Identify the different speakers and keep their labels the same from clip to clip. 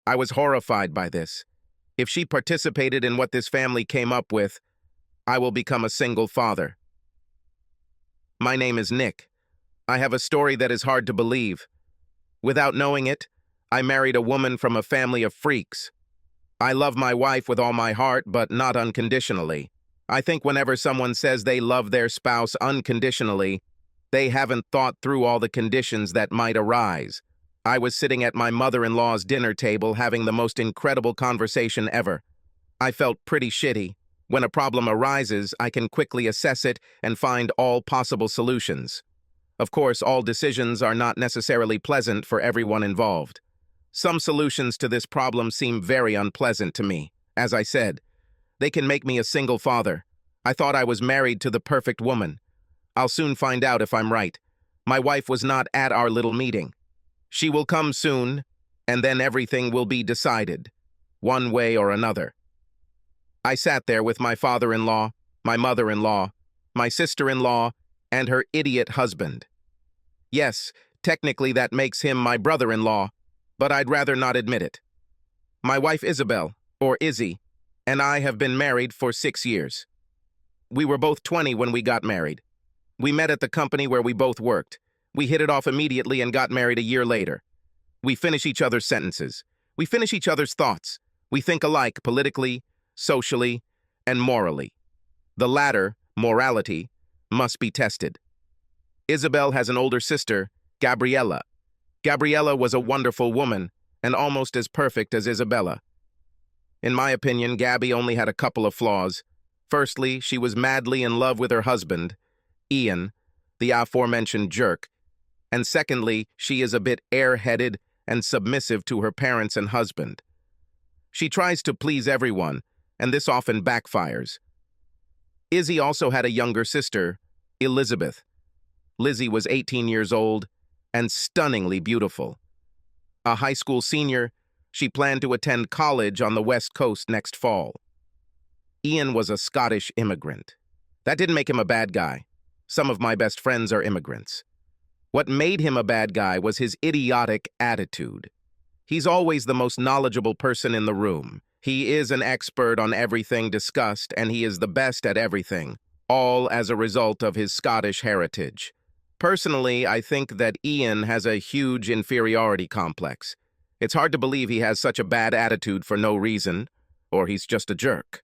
Speaker 1: I was horrified by this. If she participated in what this family came up with, I will become a single father. My name is Nick. I have a story that is hard to believe. Without knowing it, I married a woman from a family of freaks. I love my wife with all my heart, but not unconditionally. I think whenever someone says they love their spouse unconditionally, they haven't thought through all the conditions that might arise. I was sitting at my mother-in-law's dinner table having the most incredible conversation ever. I felt pretty shitty. When a problem arises, I can quickly assess it and find all possible solutions. Of course, all decisions are not necessarily pleasant for everyone involved. Some solutions to this problem seem very unpleasant to me. As I said, they can make me a single father. I thought I was married to the perfect woman. I'll soon find out if I'm right. My wife was not at our little meeting. She will come soon, and then everything will be decided, one way or another. I sat there with my father-in-law, my mother-in-law, my sister-in-law, and her idiot husband. Yes, technically that makes him my brother-in-law, but I'd rather not admit it. My wife Isabel, or Izzy, and I have been married for 6 years. We were both 20 when we got married. We met at the company where we both worked. We hit it off immediately and got married a year later. We finish each other's sentences. We finish each other's thoughts. We think alike politically, socially, and morally. The latter, morality, must be tested. Isabel has an older sister, Gabriella. Gabriella was a wonderful woman and almost as perfect as Isabella. In my opinion, Gabby only had a couple of flaws. Firstly, she was madly in love with her husband, Ian, the aforementioned jerk. And secondly, she is a bit airheaded and submissive to her parents and husband. She tries to please everyone, and this often backfires. Izzy also had a younger sister, Elizabeth. Lizzie was 18 years old and stunningly beautiful. A high school senior, she planned to attend college on the West Coast next fall. Ian was a Scottish immigrant. That didn't make him a bad guy. Some of my best friends are immigrants. What made him a bad guy was his idiotic attitude. He's always the most knowledgeable person in the room. He is an expert on everything discussed, and he is the best at everything, all as a result of his Scottish heritage. Personally, I think that Ian has a huge inferiority complex. It's hard to believe he has such a bad attitude for no reason, or he's just a jerk.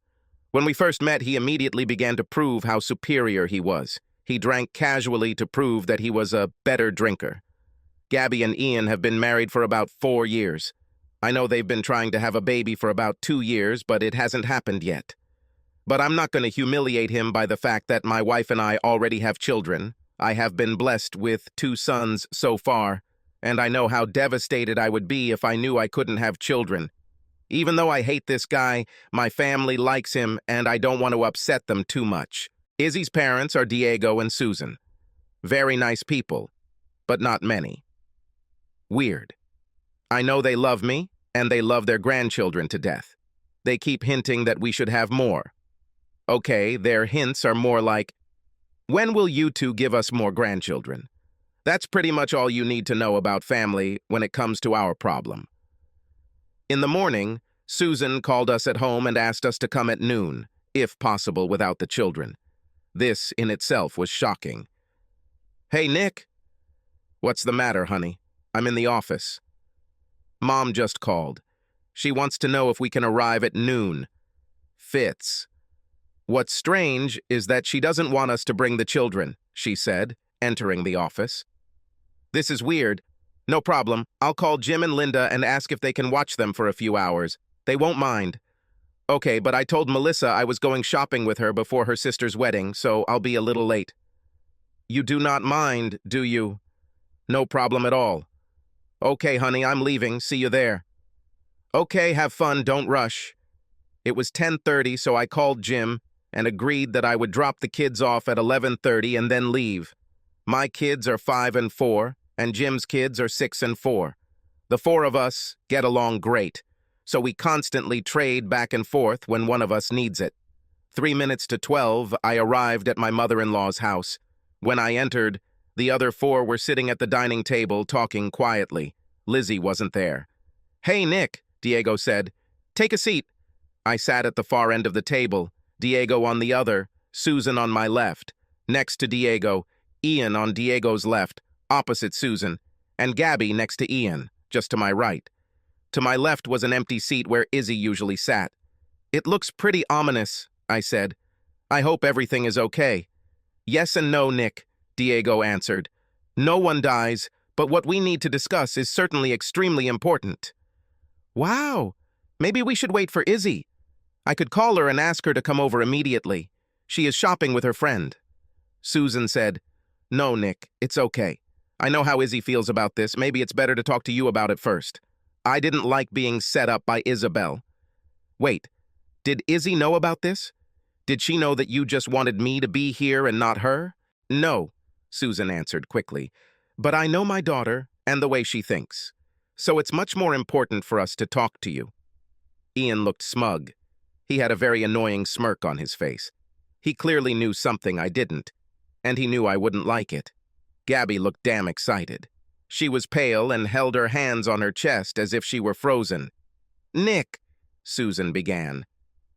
Speaker 1: When we first met, he immediately began to prove how superior he was. He drank casually to prove that he was a better drinker. Gabby and Ian have been married for about 4 years. I know they've been trying to have a baby for about 2 years, but it hasn't happened yet. But I'm not going to humiliate him by the fact that my wife and I already have children. I have been blessed with 2 sons so far, and I know how devastated I would be if I knew I couldn't have children. Even though I hate this guy, my family likes him, and I don't want to upset them too much. Izzy's parents are Diego and Susan. Very nice people, but not many. Weird. I know they love me, and they love their grandchildren to death. They keep hinting that we should have more. Okay, their hints are more like, when will you two give us more grandchildren? That's pretty much all you need to know about family when it comes to our problem. In the morning, Susan called us at home and asked us to come at noon, if possible without the children. This in itself was shocking. Hey, Nick. What's the matter, honey? I'm in the office. Mom just called. She wants to know if we can arrive at noon. Fits. What's strange is that she doesn't want us to bring the children, she said, entering the office. This is weird. No problem. I'll call Jim and Linda and ask if they can watch them for a few hours. They won't mind. Okay, but I told Melissa I was going shopping with her before her sister's wedding, so I'll be a little late. You do not mind, do you? No problem at all. Okay, honey, I'm leaving. See you there. Okay, have fun, don't rush. It was 10:30, so I called Jim and agreed that I would drop the kids off at 11:30 and then leave. My kids are 5 and 4, and Jim's kids are 6 and 4. The 4 of us get along great, so we constantly trade back and forth when one of us needs it. 3 minutes to 12, I arrived at my mother-in-law's house. When I entered, the other 4 were sitting at the dining table talking quietly. Lizzie wasn't there. Hey, Nick, Diego said. Take a seat. I sat at the far end of the table, Diego on the other, Susan on my left. Next to Diego, Ian on Diego's left, opposite Susan, and Gabby next to Ian, just to my right. To my left was an empty seat where Izzy usually sat. It looks pretty ominous, I said. I hope everything is okay. Yes and no, Nick, Diego answered. No one dies, but what we need to discuss is certainly extremely important. Wow, maybe we should wait for Izzy. I could call her and ask her to come over immediately. She is shopping with her friend. Susan said, No, Nick, it's okay. I know how Izzy feels about this. Maybe it's better to talk to you about it first. I didn't like being set up by Isabel. Wait, did Izzy know about this? Did she know that you just wanted me to be here and not her? No, Susan answered quickly. But I know my daughter and the way she thinks. So it's much more important for us to talk to you. Ian looked smug. He had a very annoying smirk on his face. He clearly knew something I didn't, and he knew I wouldn't like it. Gabby looked damn excited. She was pale and held her hands on her chest as if she were frozen. Nick, Susan began,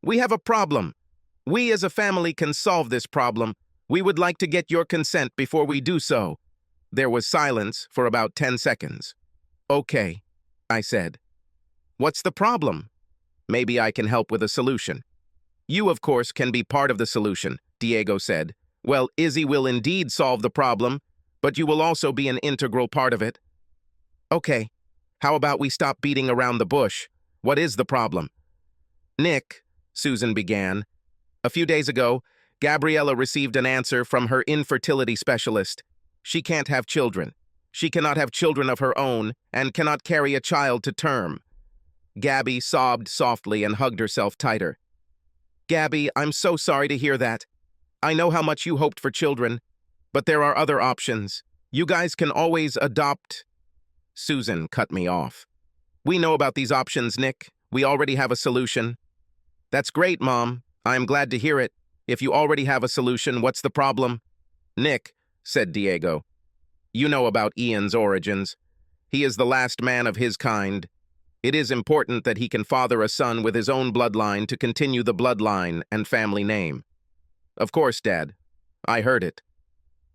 Speaker 1: we have a problem. We as a family can solve this problem. We would like to get your consent before we do so. There was silence for about 10 seconds. Okay, I said. What's the problem? Maybe I can help with a solution. You, of course, can be part of the solution, Diego said. Well, Izzy will indeed solve the problem, but you will also be an integral part of it. Okay, how about we stop beating around the bush? What is the problem? Nick, Susan began. A few days ago, Gabriella received an answer from her infertility specialist. She can't have children. She cannot have children of her own and cannot carry a child to term. Gabby sobbed softly and hugged herself tighter. Gabby, I'm so sorry to hear that. I know how much you hoped for children, but there are other options. You guys can always adopt. Susan cut me off. We know about these options, Nick. We already have a solution. That's great, Mom. I'm glad to hear it. If you already have a solution, what's the problem? Nick, said Diego. You know about Ian's origins. He is the last man of his kind. It is important that he can father a son with his own bloodline to continue the bloodline and family name. Of course, Dad. I heard it.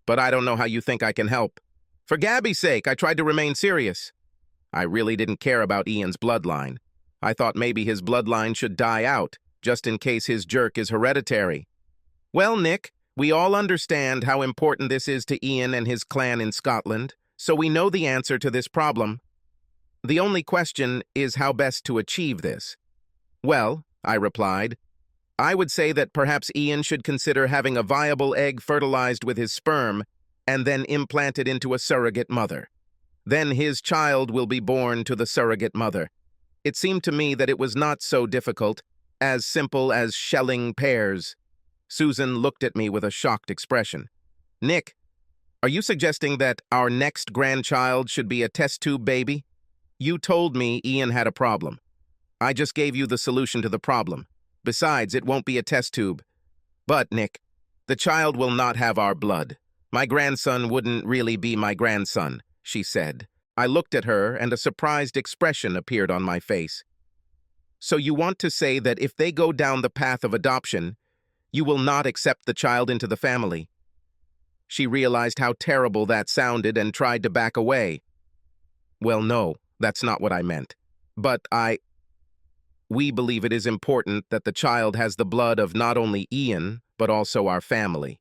Speaker 1: But I don't know how you think I can help. For Gabby's sake, I tried to remain serious. I really didn't care about Ian's bloodline. I thought maybe his bloodline should die out, just in case his jerk is hereditary. Well, Nick, we all understand how important this is to Ian and his clan in Scotland, so we know the answer to this problem. The only question is how best to achieve this. Well, I replied, I would say that perhaps Ian should consider having a viable egg fertilized with his sperm and then implanted into a surrogate mother. Then his child will be born to the surrogate mother. It seemed to me that it was not so difficult, as simple as shelling pears. Susan looked at me with a shocked expression. Nick, are you suggesting that our next grandchild should be a test tube baby? You told me Ian had a problem. I just gave you the solution to the problem. Besides, it won't be a test tube. But, Nick, the child will not have our blood. My grandson wouldn't really be my grandson, she said. I looked at her, and a surprised expression appeared on my face. So you want to say that if they go down the path of adoption, you will not accept the child into the family? She realized how terrible that sounded and tried to back away. Well, no, that's not what I meant. But we believe it is important that the child has the blood of not only Ian, but also our family.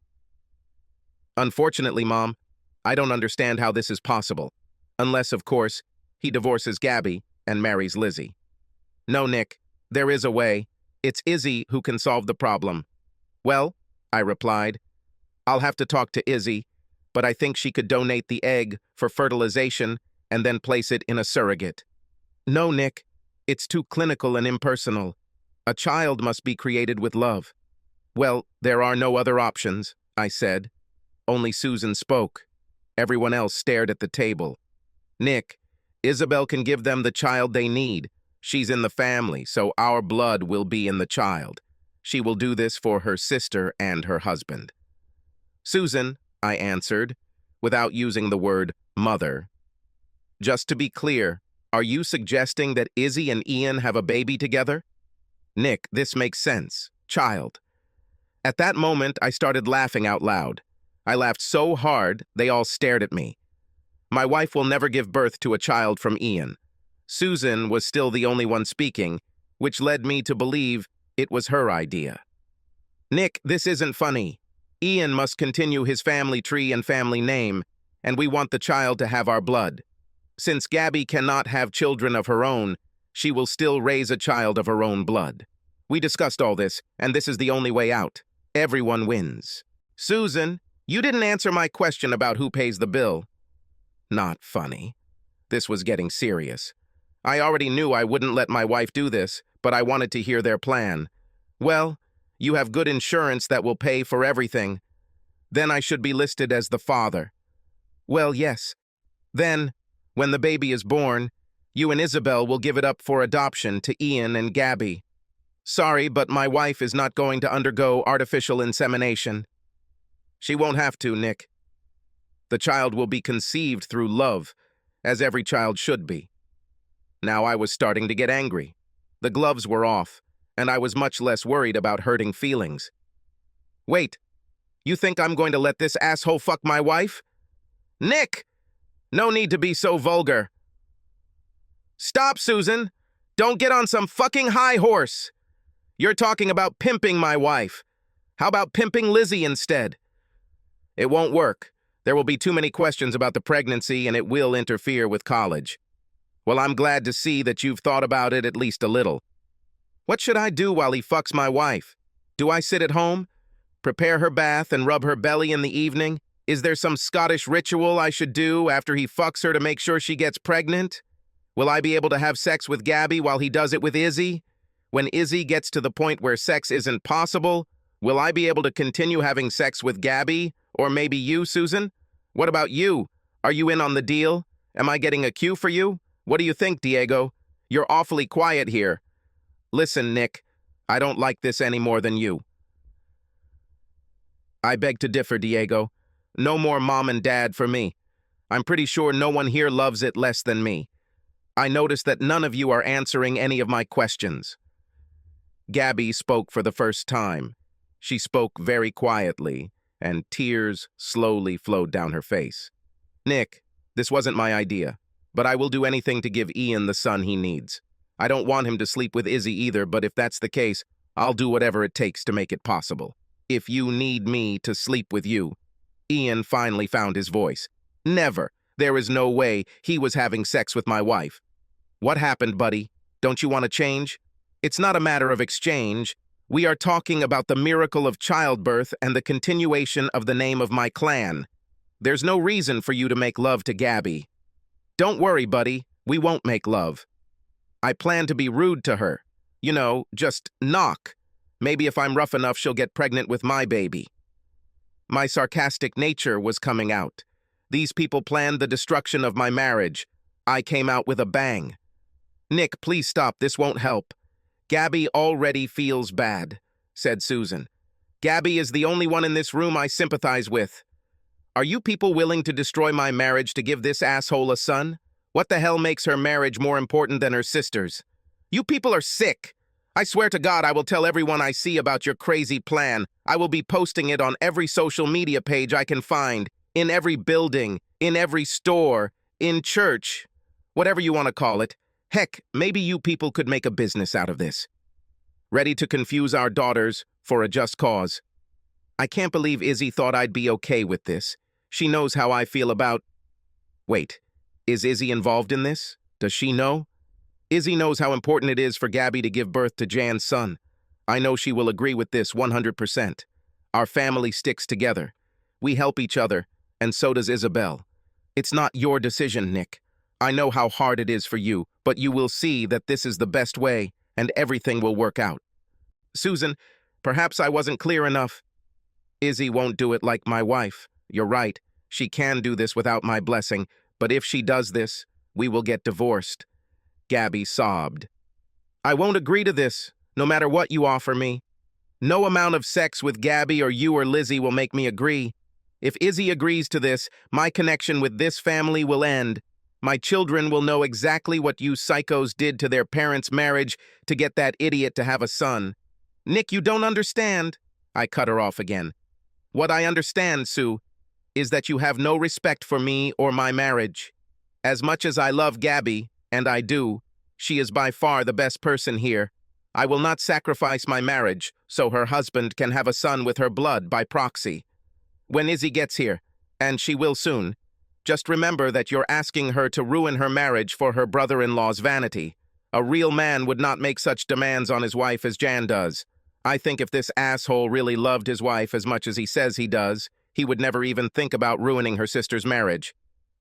Speaker 1: Unfortunately, Mom, I don't understand how this is possible. Unless, of course, he divorces Gabby and marries Lizzie. No, Nick, there is a way. It's Izzy who can solve the problem. Well, I replied, I'll have to talk to Izzy, but I think she could donate the egg for fertilization and then place it in a surrogate. No, Nick, it's too clinical and impersonal. A child must be created with love. Well, there are no other options, I said. Only Susan spoke. Everyone else stared at the table. Nick, Isabel can give them the child they need. She's in the family, so our blood will be in the child. She will do this for her sister and her husband. Susan, I answered, without using the word mother. Just to be clear, Are you suggesting that Izzy and Ian have a baby together? Nick, this makes sense. Child. At that moment, I started laughing out loud. I laughed so hard, they all stared at me. My wife will never give birth to a child from Ian. Susan was still the only one speaking, which led me to believe it was her idea. Nick, this isn't funny. Ian must continue his family tree and family name, and we want the child to have our blood. Since Gabby cannot have children of her own, she will still raise a child of her own blood. We discussed all this, and this is the only way out. Everyone wins. Susan, you didn't answer my question about who pays the bill. Not funny. This was getting serious. I already knew I wouldn't let my wife do this, but I wanted to hear their plan. Well, you have good insurance that will pay for everything. Then I should be listed as the father. Well, yes. Then, when the baby is born, you and Isabel will give it up for adoption to Ian and Gabby. Sorry, but my wife is not going to undergo artificial insemination. She won't have to, Nick. The child will be conceived through love, as every child should be. Now I was starting to get angry. The gloves were off, and I was much less worried about hurting feelings. Wait, you think I'm going to let this asshole fuck my wife? Nick! No need to be so vulgar. Stop, Susan! Don't get on some fucking high horse! You're talking about pimping my wife. How about pimping Lizzie instead? It won't work. There will be too many questions about the pregnancy, and it will interfere with college. Well, I'm glad to see that you've thought about it at least a little. What should I do while he fucks my wife? Do I sit at home? Prepare her bath and rub her belly in the evening? Is there some Scottish ritual I should do after he fucks her to make sure she gets pregnant? Will I be able to have sex with Gabby while he does it with Izzy? When Izzy gets to the point where sex isn't possible, will I be able to continue having sex with Gabby? Or maybe you, Susan? What about you? Are you in on the deal? Am I getting a cue for you? What do you think, Diego? You're awfully quiet here. Listen, Nick, I don't like this any more than you. I beg to differ, Diego. No more mom and dad for me. I'm pretty sure no one here loves it less than me. I notice that none of you are answering any of my questions. Gabby spoke for the first time. She spoke very quietly, and tears slowly flowed down her face. Nick, this wasn't my idea, but I will do anything to give Ian the son he needs. I don't want him to sleep with Izzy either, but if that's the case, I'll do whatever it takes to make it possible. If you need me to sleep with you. Ian finally found his voice. Never. There is no way he was having sex with my wife. What happened, buddy? Don't you want to change? It's not a matter of exchange. We are talking about the miracle of childbirth and the continuation of the name of my clan. There's no reason for you to make love to Gabby. Don't worry, buddy. We won't make love. I plan to be rude to her. You know, just knock. Maybe if I'm rough enough, she'll get pregnant with my baby. My sarcastic nature was coming out. These people planned the destruction of my marriage. I came out with a bang. Nick, please stop. This won't help. Gabby already feels bad, said Susan. Gabby is the only one in this room I sympathize with. Are you people willing to destroy my marriage to give this asshole a son? What the hell makes her marriage more important than her sister's? You people are sick. I swear to God I will tell everyone I see about your crazy plan. I will be posting it on every social media page I can find, in every building, in every store, in church, whatever you want to call it. Heck, maybe you people could make a business out of this. Ready to confuse our daughters for a just cause. I can't believe Izzy thought I'd be okay with this. She knows how I feel about... Wait, is Izzy involved in this? Does she know? Izzy knows how important it is for Gabby to give birth to Jan's son. I know she will agree with this 100%. Our family sticks together. We help each other, and so does Isabel. It's not your decision, Nick. I know how hard it is for you, but you will see that this is the best way, and everything will work out. Susan, perhaps I wasn't clear enough. Izzy won't do it like my wife. You're right. She can do this without my blessing, but if she does this, we will get divorced. Gabby sobbed. I won't agree to this, no matter what you offer me. No amount of sex with Gabby or you or Lizzie will make me agree. If Izzy agrees to this, my connection with this family will end. My children will know exactly what you psychos did to their parents' marriage to get that idiot to have a son. Nick, you don't understand. I cut her off again. What I understand, Sue, is that you have no respect for me or my marriage. As much as I love Gabby, and I do, she is by far the best person here. I will not sacrifice my marriage so her husband can have a son with her blood by proxy. When Izzy gets here, and she will soon, just remember that you're asking her to ruin her marriage for her brother-in-law's vanity. A real man would not make such demands on his wife as Jan does. I think if this asshole really loved his wife as much as he says he does, he would never even think about ruining her sister's marriage.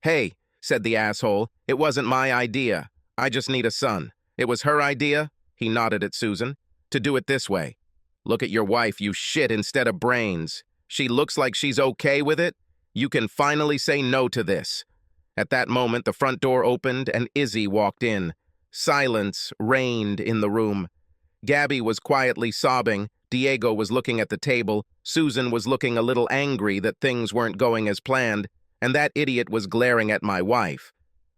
Speaker 1: Hey, said the asshole, it wasn't my idea. I just need a son. It was her idea, he nodded at Susan, to do it this way. Look at your wife, you shit instead of brains. She looks like she's okay with it. You can finally say no to this. At that moment, the front door opened and Izzy walked in. Silence reigned in the room. Gabby was quietly sobbing, Diego was looking at the table, Susan was looking a little angry that things weren't going as planned, and that idiot was glaring at my wife.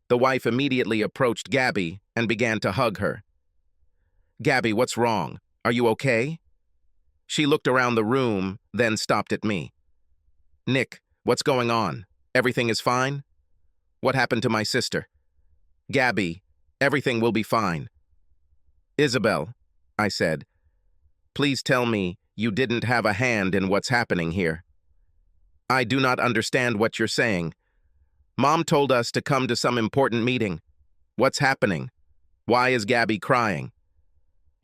Speaker 1: The wife immediately approached Gabby and began to hug her. Gabby, what's wrong? Are you okay? She looked around the room, then stopped at me. Nick, what's going on? Everything is fine? What happened to my sister? Gabby, everything will be fine. Isabel, I said, please tell me you didn't have a hand in what's happening here. I do not understand what you're saying. Mom told us to come to some important meeting. What's happening? Why is Gabby crying?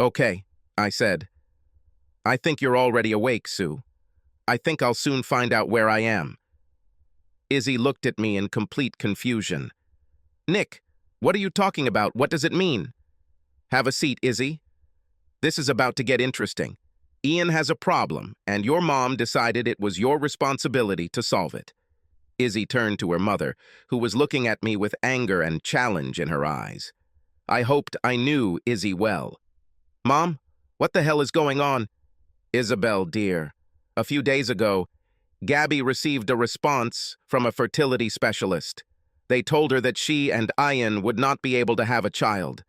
Speaker 1: Okay, I said. I think you're already awake, Sue. I think I'll soon find out where I am. Izzy looked at me in complete confusion. Nick, what are you talking about? What does it mean? Have a seat, Izzy. This is about to get interesting. Ian has a problem, and your mom decided it was your responsibility to solve it. Izzy turned to her mother, who was looking at me with anger and challenge in her eyes. I hoped I knew Izzy well. Mom, what the hell is going on? Isabel, dear, a few days ago, Gabby received a response from a fertility specialist. They told her that she and Ian would not be able to have a child.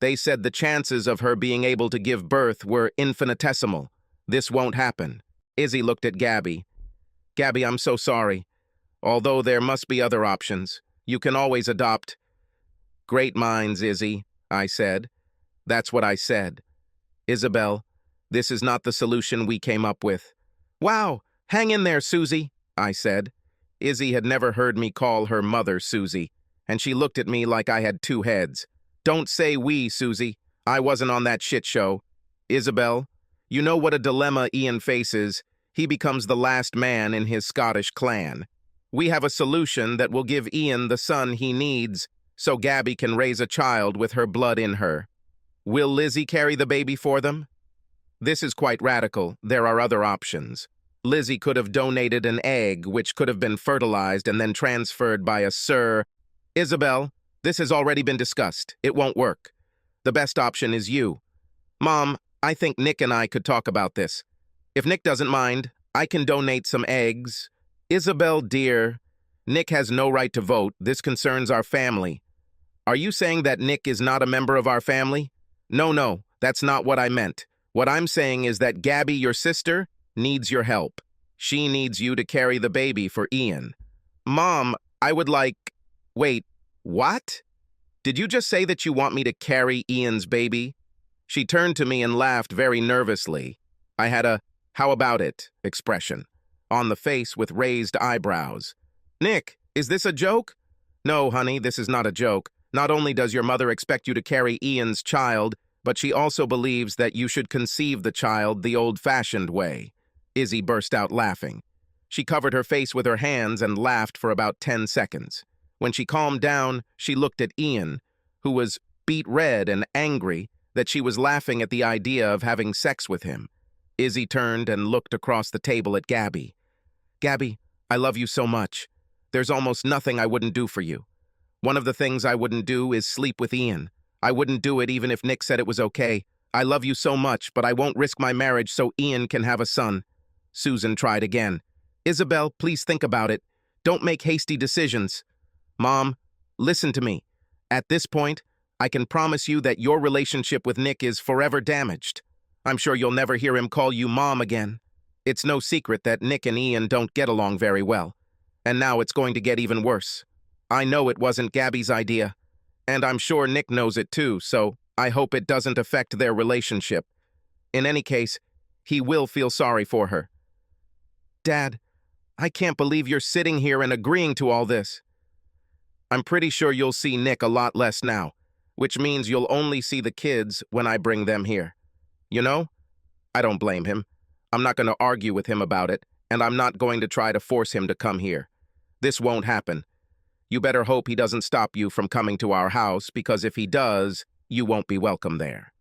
Speaker 1: They said the chances of her being able to give birth were infinitesimal. This won't happen. Izzy looked at Gabby. Gabby, I'm so sorry. Although there must be other options. You can always adopt. Great minds, Izzy, I said. That's what I said. Isabel, this is not the solution we came up with. Wow, hang in there, Susie, I said. Izzy had never heard me call her mother Susie, and she looked at me like I had two heads. Don't say we, Susie. I wasn't on that shit show. Isabel, you know what a dilemma Ian faces. He becomes the last man in his Scottish clan. We have a solution that will give Ian the son he needs so Gabby can raise a child with her blood in her. Will Lizzie carry the baby for them? This is quite radical. There are other options. Lizzie could have donated an egg, which could have been fertilized and then transferred by a Sir. Isabel, this has already been discussed. It won't work. The best option is you. Mom, I think Nick and I could talk about this. If Nick doesn't mind, I can donate some eggs. Isabel, dear, Nick has no right to vote. This concerns our family. Are you saying that Nick is not a member of our family? No, that's not what I meant. What I'm saying is that Gabby, your sister, needs your help. She needs you to carry the baby for Ian. Mom, I would like... Wait, what? Did you just say that you want me to carry Ian's baby? She turned to me and laughed very nervously. I had a, how about it, expression on the face with raised eyebrows. Nick, is this a joke? No, honey, this is not a joke. Not only does your mother expect you to carry Ian's child, but she also believes that you should conceive the child the old-fashioned way. Izzy burst out laughing. She covered her face with her hands and laughed for about 10 seconds. When she calmed down, she looked at Ian, who was beet red and angry that she was laughing at the idea of having sex with him. Izzy turned and looked across the table at Gabby. Gabby, I love you so much. There's almost nothing I wouldn't do for you. One of the things I wouldn't do is sleep with Ian. I wouldn't do it even if Nick said it was okay. I love you so much, but I won't risk my marriage so Ian can have a son. Susan tried again. Isabel, please think about it. Don't make hasty decisions. Mom, Listen to me. At this point, I can promise you that your relationship with Nick is forever damaged. I'm sure you'll never hear him call you Mom again. It's no secret that Nick and Ian don't get along very well. And now it's going to get even worse. I know it wasn't Gabby's idea, and I'm sure Nick knows it too, so I hope it doesn't affect their relationship. In any case, he will feel sorry for her. Dad, I can't believe you're sitting here and agreeing to all this. I'm pretty sure you'll see Nick a lot less now, which means you'll only see the kids when I bring them here. You know, I don't blame him. I'm not going to argue with him about it, and I'm not going to try to force him to come here. This won't happen. You better hope he doesn't stop you from coming to our house, because if he does, you won't be welcome there.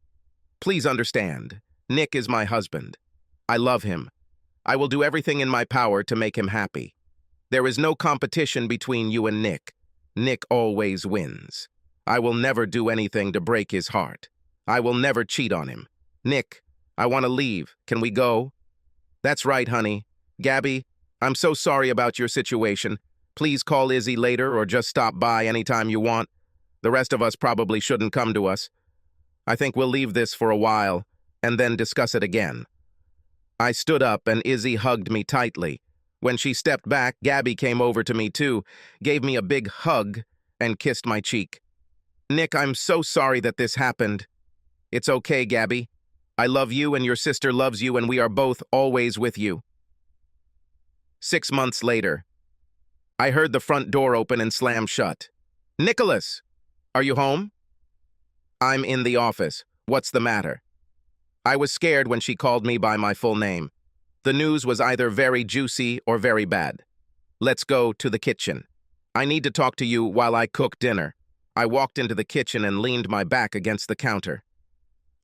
Speaker 1: Please understand, Nick is my husband. I love him. I will do everything in my power to make him happy. There is no competition between you and Nick. Nick always wins. I will never do anything to break his heart. I will never cheat on him. Nick, I want to leave. Can we go? That's right, honey. Gabby, I'm so sorry about your situation. Please call Izzy later or just stop by anytime you want. The rest of us probably shouldn't come to us. I think we'll leave this for a while and then discuss it again. I stood up and Izzy hugged me tightly. When she stepped back, Gabby came over to me too, gave me a big hug, and kissed my cheek. Nick, I'm so sorry that this happened. It's okay, Gabby. I love you and your sister loves you and we are both always with you. 6 months later, I heard the front door open and slam shut. Nicholas, are you home? I'm in the office. What's the matter? I was scared when she called me by my full name. The news was either very juicy or very bad. Let's go to the kitchen. I need to talk to you while I cook dinner. I walked into the kitchen and leaned my back against the counter.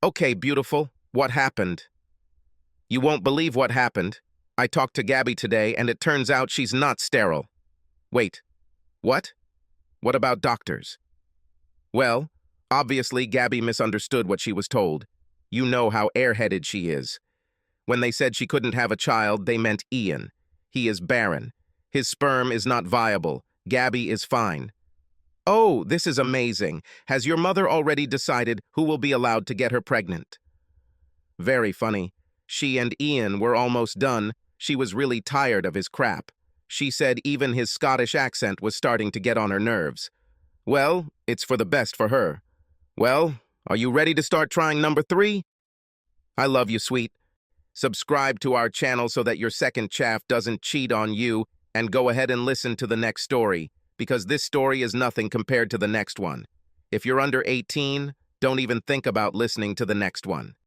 Speaker 1: Okay, beautiful. What happened? You won't believe what happened. I talked to Gabby today and it turns out she's not sterile. Wait, what? What about doctors? Well, obviously Gabby misunderstood what she was told. You know how airheaded she is. When they said she couldn't have a child, they meant Ian. He is barren. His sperm is not viable. Gabby is fine. Oh, this is amazing. Has your mother already decided who will be allowed to get her pregnant? Very funny. She and Ian were almost done. She was really tired of his crap. She said even his Scottish accent was starting to get on her nerves. Well, it's for the best for her. Well, are you ready to start trying number 3? I love you, sweet. Subscribe to our channel so that your second chaff doesn't cheat on you, and go ahead and listen to the next story, because this story is nothing compared to the next one. If you're under 18, don't even think about listening to the next one.